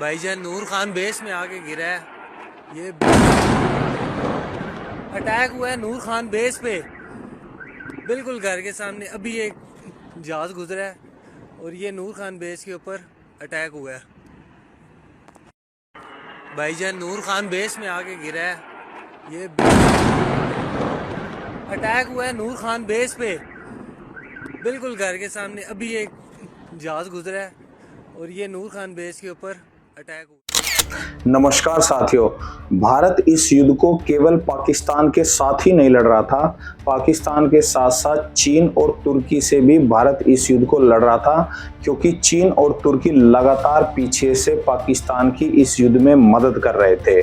भाईजान नूर खान बेस में आके गिरा है। ये अटैक हुआ है नूर खान बेस पे, बिल्कुल घर के सामने। अभी एक जहाज गुजरा है और ये नूर खान बेस के ऊपर अटैक हुआ है। भाईजान नूर खान बेस में आके गिरा है। ये अटैक हुआ है नूर खान बेस पे, बिल्कुल घर के सामने। अभी एक जहाज गुजरा है और ये नूर खान बेस के ऊपर अटैक हुआ। नमस्कार साथियों, भारत इस युद्ध को केवल पाकिस्तान के साथ ही नहीं लड़ रहा था। पाकिस्तान के साथ साथ चीन और तुर्की से भी भारत इस युद्ध को लड़ रहा था, क्योंकि चीन और तुर्की लगातार पीछे से पाकिस्तान की इस युद्ध में मदद कर रहे थे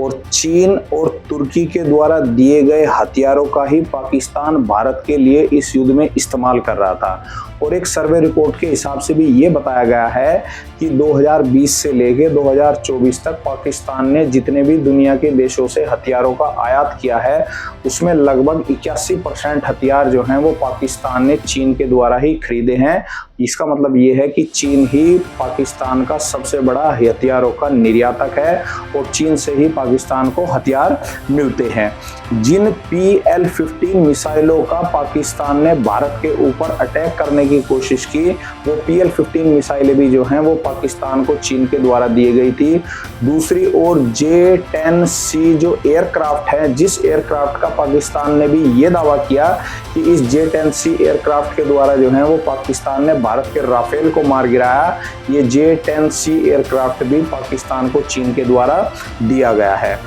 और चीन और तुर्की के द्वारा दिए गए हथियारों का ही पाकिस्तान भारत के लिए इस युद्ध में इस्तेमाल कर रहा था। और एक सर्वे रिपोर्ट के हिसाब से भी ये बताया गया है कि 2020 से लेकर 2024 तक पाकिस्तान ने जितने भी दुनिया के देशों से हथियारों का आयात किया है, उसमें लगभग 81% हथियार जो हैं वो पाकिस्तान ने चीन के द्वारा ही खरीदे हैं। इसका मतलब ये है कि चीन ही पाकिस्तान का सबसे बड़ा हथियारों का निर्यातक है और चीन से ही पाकिस्तान को हथियार मिलते हैं। जिन PL-15 मिसाइलों का पाकिस्तान ने भारत के ऊपर अटैक करने की कोशिश की, वो PL-15 मिसाइलें भी जो हैं वो पाकिस्तान को चीन के द्वारा दी गई थी। दूसरी ओर J-10C जो एयरक्राफ्ट है, जिस एयरक्राफ्ट का पाकिस्तान ने भी ये दावा किया कि इस J-10C एयरक्राफ्ट के द्वारा जो है वो पाकिस्तान ने भारत के राफेल को मार गिराया, ये J-10C एयरक्राफ्ट भी पाकिस्तान को चीन के द्वारा दिया गया है।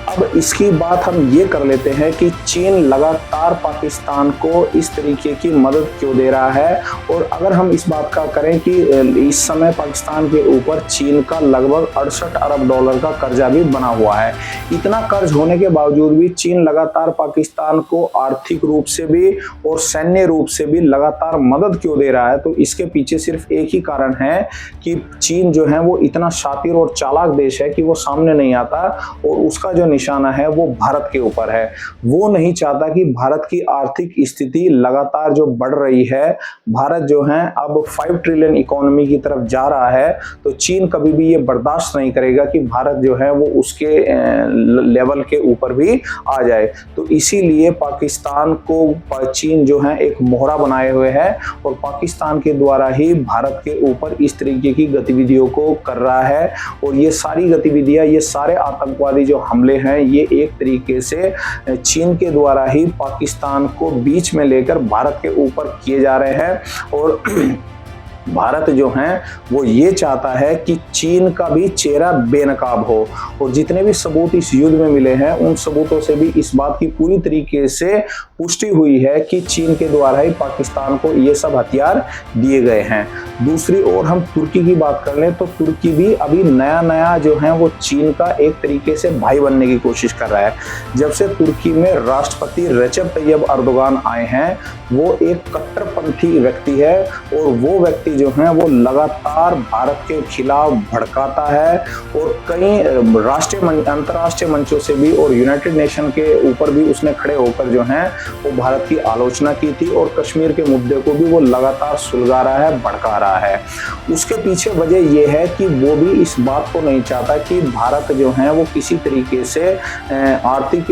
अब इसकी बात हम ये कर लेते हैं कि चीन लगातार पाकिस्तान को इस तरीके की मदद क्यों दे रहा है। और अगर हम इस बात का करें कि इस समय पाकिस्तान के ऊपर चीन का लगभग 68 अरब डॉलर का कर्जा भी बना हुआ है। इतना कर्ज होने के बावजूद भी चीन लगातार पाकिस्तान को आर्थिक रूप से भी और सैन्य रूप से भी लगातार मदद क्यों दे रहा है, तो इसके पीछे सिर्फ एक ही कारण है कि चीन जो है वो इतना शातिर और चालाक देश है कि वो सामने नहीं आता और उसका जो निशाना है वो भारत के ऊपर है। वो नहीं चाहता कि भारत की आर्थिक स्थिति लगातार जो बढ़ रही है, भारत जो है अब 5 ट्रिलियन इकोनॉमी की तरफ जा रहा है, तो चीन कभी भी ये बर्दाश्त नहीं करेगा कि भारत जो है वो उसके लेवल के ऊपर भी आ जाए। तो इसीलिए पाकिस्तान को चीन जो है एक मोहरा बनाए हुए है और पाकिस्तान के द्वारा ही भारत के ऊपर इस तरीके की गतिविधियों को कर रहा है। और ये सारी गतिविधियां, ये सारे आतंकवादी जो हमले हैं, ये एक तरीके से चीन के द्वारा ही पाकिस्तान को बीच में लेकर भारत के ऊपर किए जा रहे हैं। और भारत जो है वो ये चाहता है कि चीन का भी चेहरा बेनकाब हो। और जितने भी सबूत इस युद्ध में मिले हैं, उन सबूतों से भी इस बात की पूरी तरीके से पुष्टि हुई है कि चीन के द्वारा ही पाकिस्तान को ये सब हथियार दिए गए हैं। दूसरी ओर हम तुर्की की बात कर लें तो तुर्की भी अभी नया नया जो है वो चीन का एक तरीके से भाई बनने की कोशिश कर रहा है। जब से तुर्की में राष्ट्रपति रेसेप तैयब अर्दोगान आए हैं, वो एक कट्टरपंथी व्यक्ति है और वो व्यक्ति जो है वो लगातार भारत के खिलाफ भड़काता है और कई अंतर्राष्ट्रीय मंचों से भी और यूनाइटेड नेशन के ऊपर भी उसने खड़े होकर जो है वो भारत की आलोचना की थी और कश्मीर के मुद्दे को भी वो लगातार सुलगा रहा है, भड़का रहा है। उसके पीछे वजह यह है कि वो भी इस बात को नहीं चाहता कि भारत जो है वो किसी तरीके से आर्थिक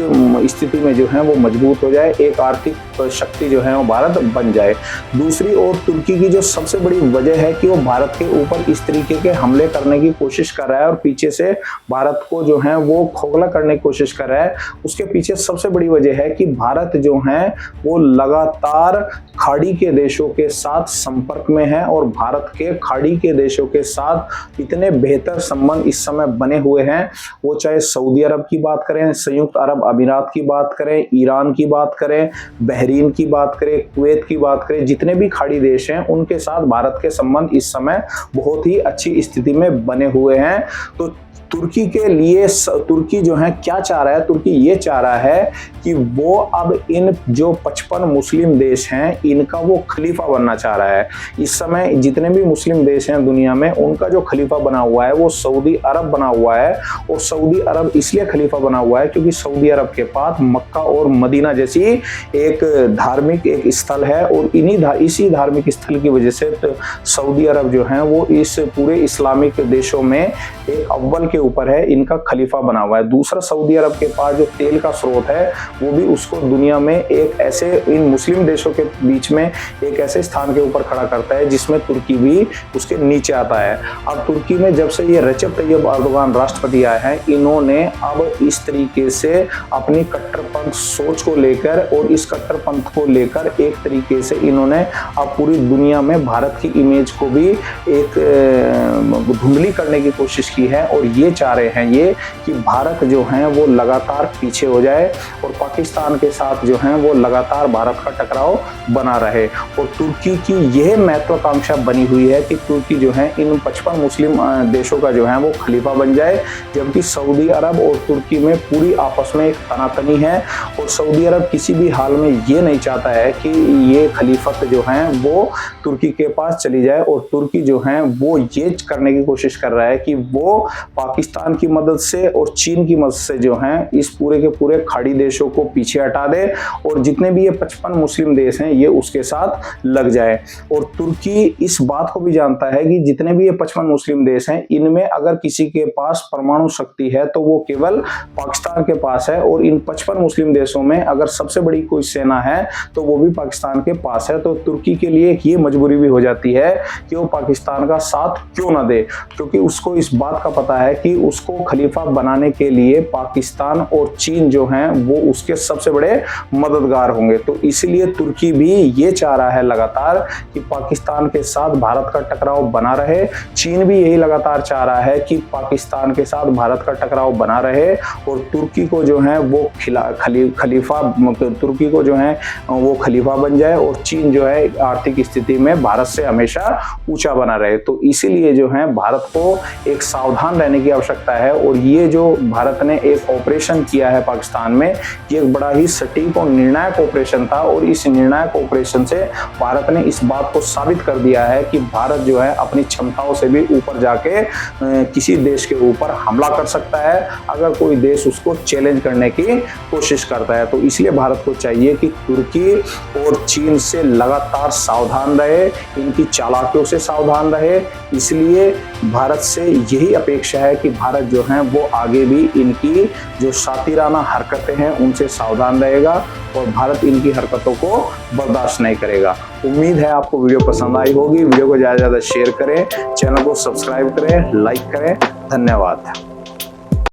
स्थिति में जो है वो मजबूत हो जाए, एक आर्थिक शक्ति जो है वो भारत बन जाए। दूसरी ओर तुर्की की जो सबसे बड़ी वजह है कि वो भारत के ऊपर इस तरीके के हमले करने की कोशिश कर रहा है और पीछे से भारत को जो है वो खोखला करने की कोशिश कर रहा है, उसके पीछे सबसे बड़ी वजह है कि भारत जो है वो लगातार खाड़ी के देशों के साथ संपर्क में है और भारत के खाड़ी के देशों के साथ इतने बेहतर संबंध इस समय बने हुए हैं। वो चाहे सऊदी अरब की बात करें, संयुक्त अरब अमीरात की बात करें, ईरान की बात करें, बहरीन की बात करें, कुवैत की बात करें, जितने भी खाड़ी देश हैं उनके साथ भारत के संबंध इस समय बहुत ही अच्छी स्थिति में बने हुए हैं। तो तुर्की के लिए तुर्की जो है क्या चाह रहा है, तुर्की ये चाह रहा है कि वो अब इन जो 55 मुस्लिम देश हैं इनका वो खलीफा बनना चाह रहा है। इस समय जितने भी मुस्लिम देश हैं दुनिया में उनका जो खलीफा बना हुआ है वो सऊदी अरब बना हुआ है। और सऊदी अरब इसलिए खलीफा बना हुआ है क्योंकि सऊदी अरब के पास मक्का और मदीना जैसी एक धार्मिक एक स्थल है, और इसी धार्मिक स्थल की वजह से सऊदी अरब जो है वो इस पूरे इस्लामिक देशों में एक अव्वल के ऊपर है, इनका खलीफा बना हुआ है। दूसरा, सऊदी अरब के पास जो तेल का स्रोत है वो भी उसको दुनिया में एक ऐसे इन मुस्लिम देशों के बीच में एक ऐसे स्थान के ऊपर खड़ा करता है जिसमें तुर्की भी उसके नीचे आता है। अब तुर्की में जब से ये रजब तैयब अर्दोगान राष्ट्रपति आए हैं, इन्होंने अब इस तरीके से अपनी कट्टरपंथ सोच को लेकर और इस कट्टरपंथ को लेकर एक तरीके से इन्होंने अब पूरी दुनिया में भारत की इमेज को भी एक धुंधली करने की कोशिश की है। और ये चाह रहे हैं ये कि भारत जो है वो लगातार पीछे हो जाए और पाकिस्तान के साथ जो है वो लगातार भारत का टकराव बना रहे। और तुर्की की यह महत्वाकांक्षा बनी हुई है कि तुर्की जो है इन 55 मुस्लिम देशों का जो है वो खलीफा बन जाए, जबकि सऊदी अरब और तुर्की में पूरी आपस में एक तनातनी है। और सऊदी अरब किसी भी हाल में ये नहीं चाहता है कि ये खलीफत जो है वो तुर्की के पास चली जाए, और तुर्की जो है वो ये करने की कोशिश कर रहा है कि वो पाकिस्तान की मदद से और चीन की मदद से जो है इस पूरे के पूरे खाड़ी देशों को पीछे हटा दे, और जितने भी ये 55 मुस्लिम देश हैं ये उसके साथ लग जाए। और तुर्की इस बात को भी जानता है कि जितने भी ये 55 मुस्लिम देश हैं इनमें अगर किसी के पास परमाणु शक्ति है तो वो केवल पाकिस्तान के पास है, और इन 55 मुस्लिम देशों में अगर सबसे बड़ी कोई सेना है तो वो भी पाकिस्तान के पास है। तो तुर्की के लिए एक ये मजबूरी भी हो जाती है कि वो पाकिस्तान का साथ क्यों ना दे, क्योंकि उसको इस बात का पता है कि उसको खलीफा बनाने के लिए पाकिस्तान और चीन जो हैं वो उसके सबसे बड़े मददगार होंगे। तो इसलिए तुर्की भी ये चाह रहा है लगातार कि पाकिस्तान के साथ भारत का टकराव बना रहे। चीन भी यही लगातार चाह रहा है कि पाकिस्तान के साथ भारत का टकराव बना रहे, और तुर्की को जो है वो खलीफा तुर्की को जो है वो खलीफा बन जाए, और चीन जो है आर्थिक स्थिति में भारत से हमेशा ऊंचा बना रहे। तो इसीलिए जो है भारत को एक सावधान रहने की आवश्यकता है। और ये जो भारत ने एक ऑपरेशन किया है पाकिस्तान में, ये एक बड़ा ही सटीक और निर्णायक ऑपरेशन था, और इस निर्णायक ऑपरेशन से भारत ने इस बात को साबित कर दिया है कि भारत जो है अपनी क्षमताओं से भी ऊपर जाके किसी देश के ऊपर हमला कर सकता है अगर कोई देश उसको चैलेंज करने की कोशिश करता है। तो इसलिए भारत को चाहिए कि तुर्की और चीन से लगातार सावधान रहे, इनकी चालाकियों से सावधान रहे। इसलिए भारत से यही अपेक्षा है कि भारत जो है वो आगे भी इनकी जो शातिराना हरकतें हैं उनसे सावधान रहेगा, और भारत इनकी हरकतों को बर्दाश्त नहीं करेगा। उम्मीद है आपको वीडियो पसंद आई होगी। वीडियो को ज़्यादा से ज़्यादा शेयर करें, चैनल को सब्सक्राइब करें, लाइक करें। धन्यवाद।